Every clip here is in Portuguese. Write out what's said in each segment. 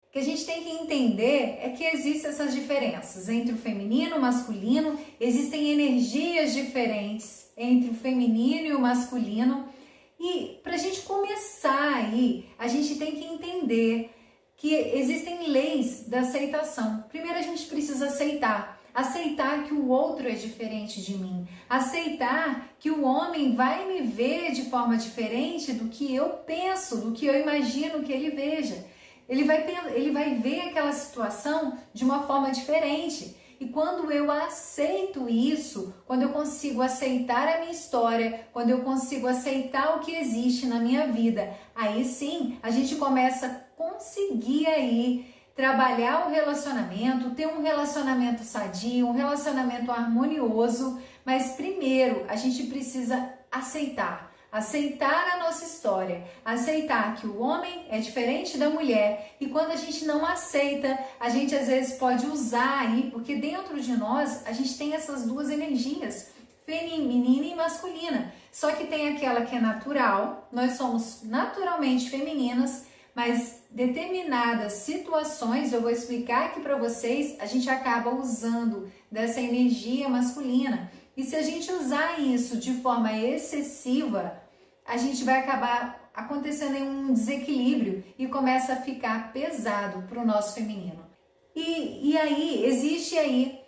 O que a gente tem que entender é que existem essas diferenças entre o feminino e o masculino, existem energias diferentes entre o feminino e o masculino. E para a gente começar aí, a gente tem que entender que existem leis da aceitação. Primeiro a gente precisa aceitar que o outro é diferente de mim, aceitar que o homem vai me ver de forma diferente do que eu penso, do que eu imagino que ele veja. Ele vai ver aquela situação de uma forma diferente. E quando eu aceito isso, quando eu consigo aceitar a minha história, quando eu consigo aceitar o que existe na minha vida, aí sim a gente começa a conseguir aí trabalhar o relacionamento, ter um relacionamento sadio, um relacionamento harmonioso. Mas primeiro a gente precisa aceitar a nossa história, aceitar que o homem é diferente da mulher. E quando a gente não aceita, a gente às vezes pode usar aí, porque dentro de nós a gente tem essas duas energias, feminina e masculina. Só que tem aquela que é natural, nós somos naturalmente femininas, mas determinadas situações, eu vou explicar aqui para vocês, a gente acaba usando dessa energia masculina. E se a gente usar isso de forma excessiva, a gente vai acabar acontecendo um desequilíbrio e começa a ficar pesado para o nosso feminino. E aí, existe aí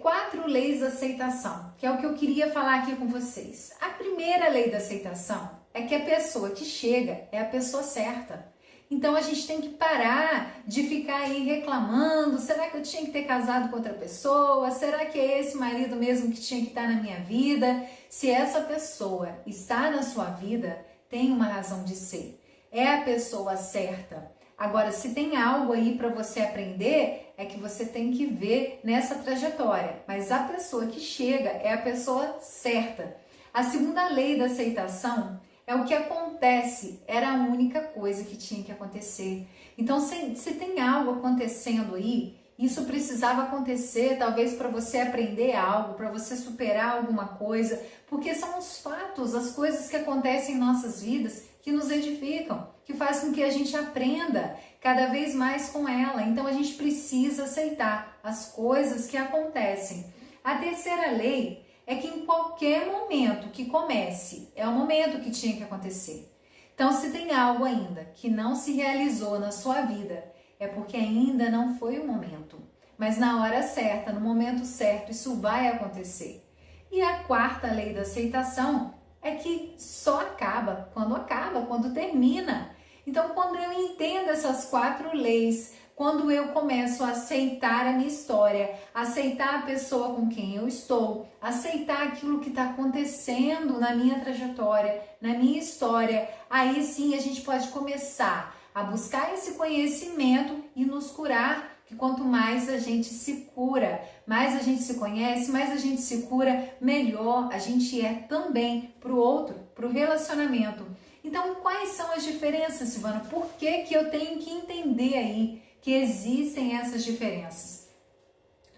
4 leis da aceitação, que é o que eu queria falar aqui com vocês. A primeira lei da aceitação é que a pessoa que chega é a pessoa certa. Então a gente tem que parar de ficar aí reclamando, será que eu tinha que ter casado com outra pessoa? Será que é esse marido mesmo que tinha que estar na minha vida? Se essa pessoa está na sua vida, tem uma razão de ser. É a pessoa certa. Agora, se tem algo aí para você aprender, é que você tem que ver nessa trajetória. Mas a pessoa que chega é a pessoa certa. A segunda lei da aceitação é o que acontece, era a única coisa que tinha que acontecer. Então, se tem algo acontecendo aí, isso precisava acontecer, talvez para você aprender algo, para você superar alguma coisa, porque são os fatos, as coisas que acontecem em nossas vidas que nos edificam, que faz com que a gente aprenda cada vez mais com ela. Então, a gente precisa aceitar as coisas que acontecem. A terceira lei é que em qualquer momento que comece, é o momento que tinha que acontecer. Então, se tem algo ainda que não se realizou na sua vida, é porque ainda não foi o momento. Mas na hora certa, no momento certo, isso vai acontecer. E a quarta lei da aceitação é que só acaba, quando termina. Então, quando eu entendo essas 4 leis, quando eu começo a aceitar a minha história, aceitar a pessoa com quem eu estou, aceitar aquilo que está acontecendo na minha trajetória, na minha história, aí sim a gente pode começar a buscar esse conhecimento e nos curar, que quanto mais a gente se cura, mais a gente se conhece, mais a gente se cura, melhor a gente é também para o outro, para o relacionamento. Então, quais são as diferenças, Silvana? Por que eu tenho que entender aí que existem essas diferenças?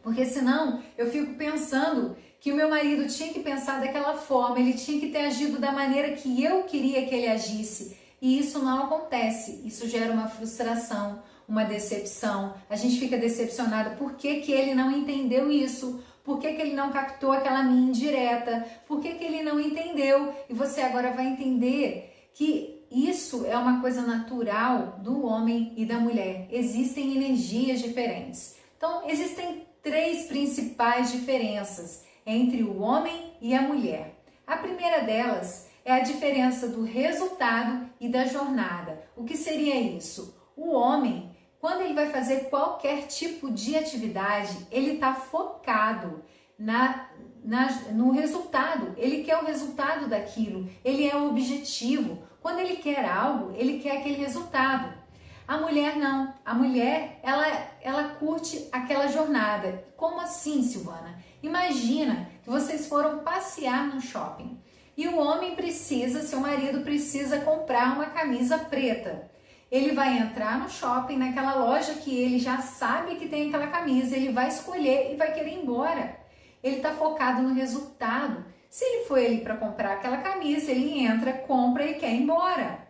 Porque senão eu fico pensando que o meu marido tinha que pensar daquela forma, ele tinha que ter agido da maneira que eu queria que ele agisse. E isso não acontece, isso gera uma frustração, uma decepção. A gente fica decepcionada, por que ele não entendeu isso? Por que ele não captou aquela minha indireta? Por que ele não entendeu? E você agora vai entender que isso é uma coisa natural do homem e da mulher. Existem energias diferentes. Então, existem 3 principais diferenças entre o homem e a mulher. A primeira delas é a diferença do resultado e da jornada. O que seria isso? O homem, quando ele vai fazer qualquer tipo de atividade, ele está focado no resultado. Ele quer o resultado daquilo, ele é o objetivo. Quando ele quer algo, ele quer aquele resultado. A mulher não. A mulher, ela curte aquela jornada. Como assim, Silvana? Imagina que vocês foram passear no shopping e o homem precisa, seu marido precisa comprar uma camisa preta. Ele vai entrar no shopping, naquela loja que ele já sabe que tem aquela camisa, ele vai escolher e vai querer ir embora. Ele está focado no resultado. Se ele foi ali para comprar aquela camisa, ele entra, compra e quer ir embora.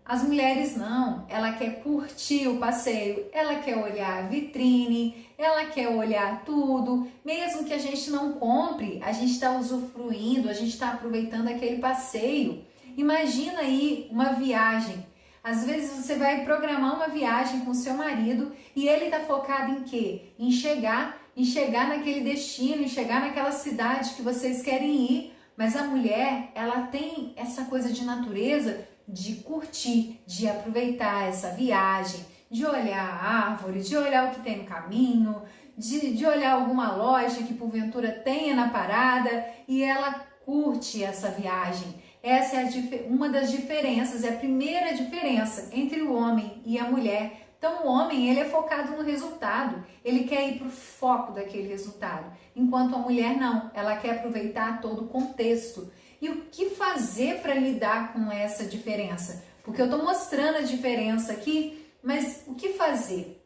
As mulheres não, ela quer curtir o passeio, ela quer olhar a vitrine, ela quer olhar tudo, mesmo que a gente não compre, a gente está usufruindo, a gente está aproveitando aquele passeio. Imagina aí uma viagem. Às vezes você vai programar uma viagem com seu marido e ele está focado em quê? Em chegar naquele destino, em chegar naquela cidade que vocês querem ir. Mas a mulher, ela tem essa coisa de natureza de curtir, de aproveitar essa viagem, de olhar a árvore, de olhar o que tem no caminho, de olhar alguma loja que porventura tenha na parada e ela curte essa viagem. Essa é uma das diferenças, é a primeira diferença entre o homem e a mulher. Então o homem, ele é focado no resultado, ele quer ir para o foco daquele resultado, enquanto a mulher não, ela quer aproveitar todo o contexto. E o que fazer para lidar com essa diferença? Porque eu estou mostrando a diferença aqui, mas o que fazer?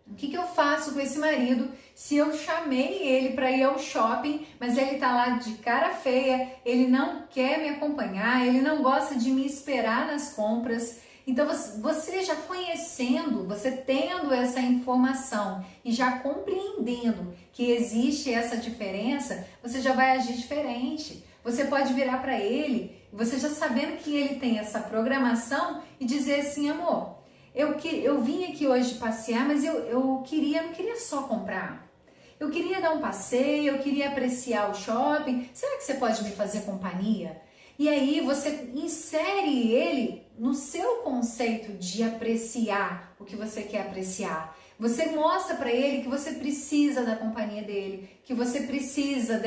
O que eu faço com esse marido se eu chamei ele para ir ao shopping, mas ele está lá de cara feia, ele não quer me acompanhar, ele não gosta de me esperar nas compras? Então você já conhecendo, você tendo essa informação e já compreendendo que existe essa diferença, você já vai agir diferente. Você pode virar para ele, você já sabendo que ele tem essa programação e dizer assim: amor, eu vim aqui hoje passear, mas eu não queria só comprar. Eu queria dar um passeio, eu queria apreciar o shopping. Será que você pode me fazer companhia? E aí você insere ele no seu conceito de apreciar o que você quer apreciar. Você mostra para ele que você precisa da companhia dele, que você precisa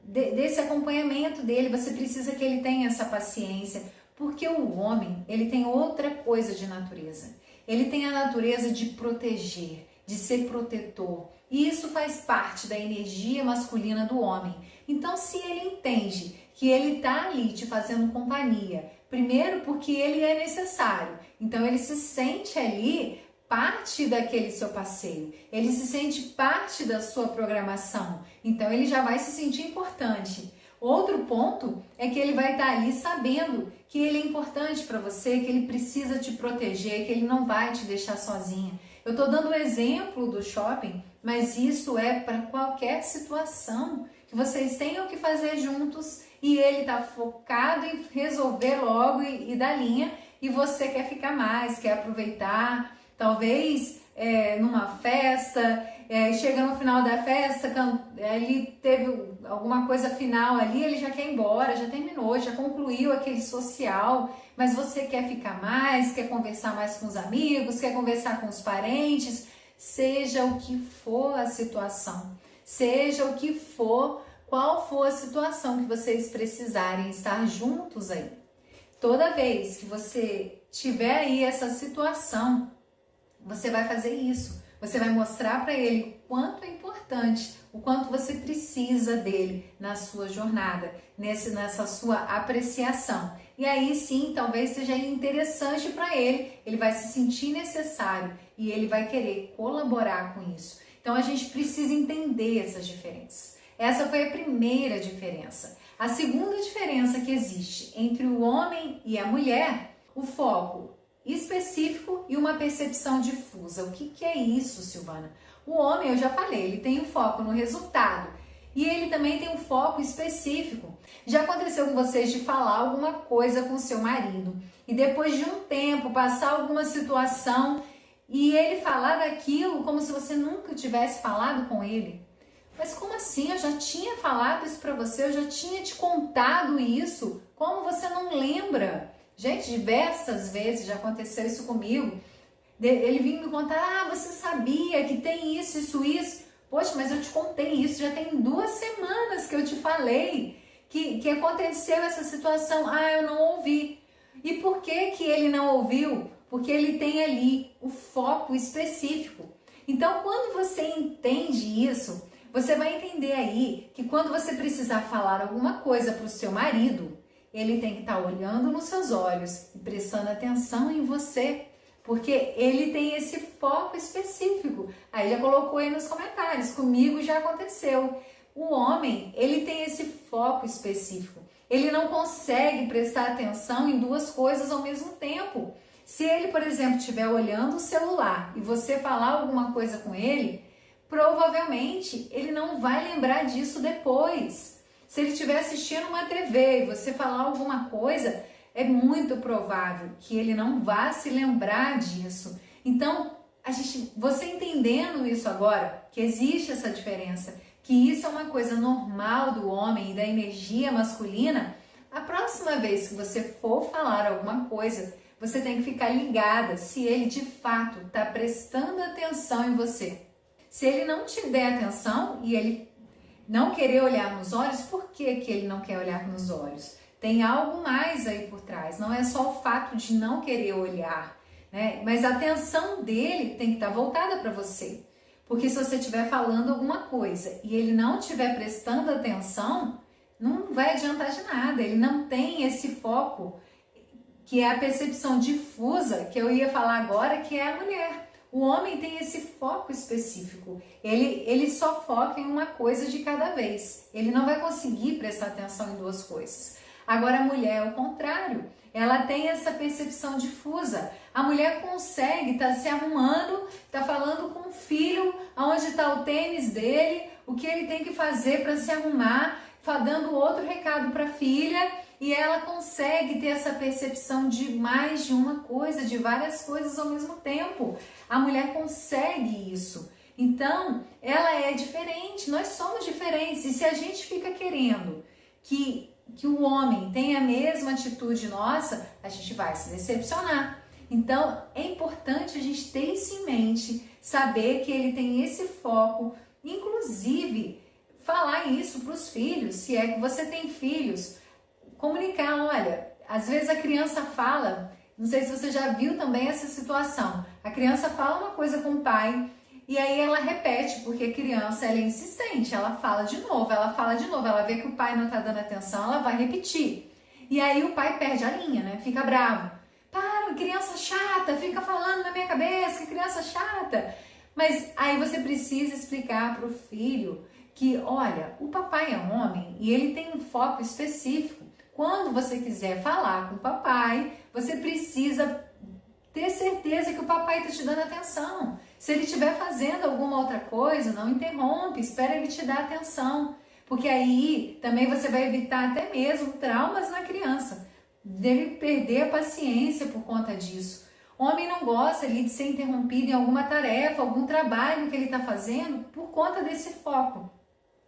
desse acompanhamento dele, você precisa que ele tenha essa paciência, porque o homem, ele tem outra coisa de natureza. Ele tem a natureza de proteger, de ser protetor. E isso faz parte da energia masculina do homem. Então, se ele entende que ele está ali te fazendo companhia, primeiro porque ele é necessário, então ele se sente ali parte daquele seu passeio, ele se sente parte da sua programação, então ele já vai se sentir importante. Outro ponto é que ele vai estar ali sabendo que ele é importante para você, que ele precisa te proteger, que ele não vai te deixar sozinha. Eu estou dando o exemplo do shopping, mas isso é para qualquer situação que vocês tenham que fazer juntos e ele está focado em resolver logo e dar linha, e você quer ficar mais, quer aproveitar, talvez numa festa, chega no final da festa, ele teve alguma coisa final ali, ele já quer ir embora, já terminou, já concluiu aquele social, mas você quer ficar mais, quer conversar mais com os amigos, quer conversar com os parentes, seja o que for a situação, seja o que for, qual for a situação que vocês precisarem estar juntos aí. Toda vez que você tiver aí essa situação, você vai fazer isso. Você vai mostrar para ele o quanto é importante, o quanto você precisa dele na sua jornada, nessa sua apreciação. E aí sim, talvez seja interessante para ele, ele vai se sentir necessário e ele vai querer colaborar com isso. Então a gente precisa entender essas diferenças. Essa foi a primeira diferença. A segunda diferença que existe entre o homem e a mulher, o foco específico e uma percepção difusa. O que é isso, Silvana? O homem, eu já falei, ele tem um foco no resultado e ele também tem um foco específico. Já aconteceu com vocês de falar alguma coisa com seu marido e depois de um tempo passar alguma situação e ele falar daquilo como se você nunca tivesse falado com ele? Mas como assim? Eu já tinha falado isso para você, eu já tinha te contado isso. Como você não lembra? Gente, diversas vezes já aconteceu isso comigo. Ele vinha me contar: você sabia que tem isso, isso, isso? Poxa, mas eu te contei isso, já tem 2 semanas que eu te falei que aconteceu essa situação. Eu não ouvi. E por que ele não ouviu? Porque ele tem ali o foco específico. Então, quando você entende isso, você vai entender aí que quando você precisar falar alguma coisa para o seu marido, ele tem que estar olhando nos seus olhos e prestando atenção em você, porque ele tem esse foco específico. Aí já colocou aí nos comentários, comigo já aconteceu. O homem, ele tem esse foco específico. Ele não consegue prestar atenção em duas coisas ao mesmo tempo. Se ele, por exemplo, estiver olhando o celular e você falar alguma coisa com ele, provavelmente ele não vai lembrar disso depois. Se ele estiver assistindo uma TV e você falar alguma coisa, é muito provável que ele não vá se lembrar disso. Então, você entendendo isso agora, que existe essa diferença, que isso é uma coisa normal do homem e da energia masculina, a próxima vez que você for falar alguma coisa, você tem que ficar ligada se ele de fato está prestando atenção em você. Se ele não te der atenção e ele não querer olhar nos olhos, por que que ele não quer olhar nos olhos? Tem algo mais aí por trás, não é só o fato de não querer olhar, né? Mas a atenção dele tem que estar voltada para você. Porque se você estiver falando alguma coisa e ele não estiver prestando atenção, não vai adiantar de nada, ele não tem esse foco, que é a percepção difusa, que eu ia falar agora, que é a mulher. O homem tem esse foco específico, ele só foca em uma coisa de cada vez, ele não vai conseguir prestar atenção em duas coisas. Agora a mulher é o contrário, ela tem essa percepção difusa. A mulher consegue estar se arrumando, está falando com o filho, aonde está o tênis dele, o que ele tem que fazer para se arrumar, dando outro recado para a filha, e ela consegue ter essa percepção de mais de uma coisa, de várias coisas ao mesmo tempo. A mulher consegue isso. Então, ela é diferente, nós somos diferentes, e se a gente fica querendo que o homem tenha a mesma atitude nossa, a gente vai se decepcionar. Então, é importante a gente ter isso em mente, saber que ele tem esse foco, inclusive falar isso para os filhos, se é que você tem filhos, comunicar, olha, às vezes a criança fala, não sei se você já viu também essa situação, a criança fala uma coisa com o pai, e aí ela repete, porque a criança ela é insistente, ela fala de novo, ela vê que o pai não está dando atenção, ela vai repetir. E aí o pai perde a linha, né? Fica bravo. Para, criança chata, fica falando na minha cabeça, que criança chata. Mas aí você precisa explicar para o filho que, olha, o papai é um homem e ele tem um foco específico. Quando você quiser falar com o papai, você precisa ter certeza que o papai está te dando atenção. Se ele estiver fazendo alguma outra coisa, não interrompe, espera ele te dar atenção. Porque aí também você vai evitar até mesmo traumas na criança, dele perder a paciência por conta disso. O homem não gosta ali de ser interrompido em alguma tarefa, algum trabalho que ele está fazendo por conta desse foco.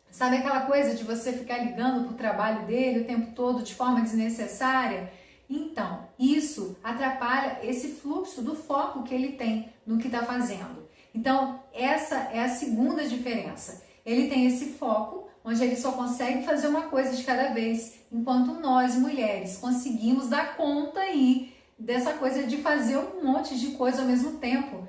Sabe aquela coisa de você ficar ligando para o trabalho dele o tempo todo de forma desnecessária? Então, isso atrapalha esse fluxo do foco que ele tem no que está fazendo. Então, essa é a segunda diferença. Ele tem esse foco, onde ele só consegue fazer uma coisa de cada vez, enquanto nós, mulheres, conseguimos dar conta aí dessa coisa de fazer um monte de coisa ao mesmo tempo.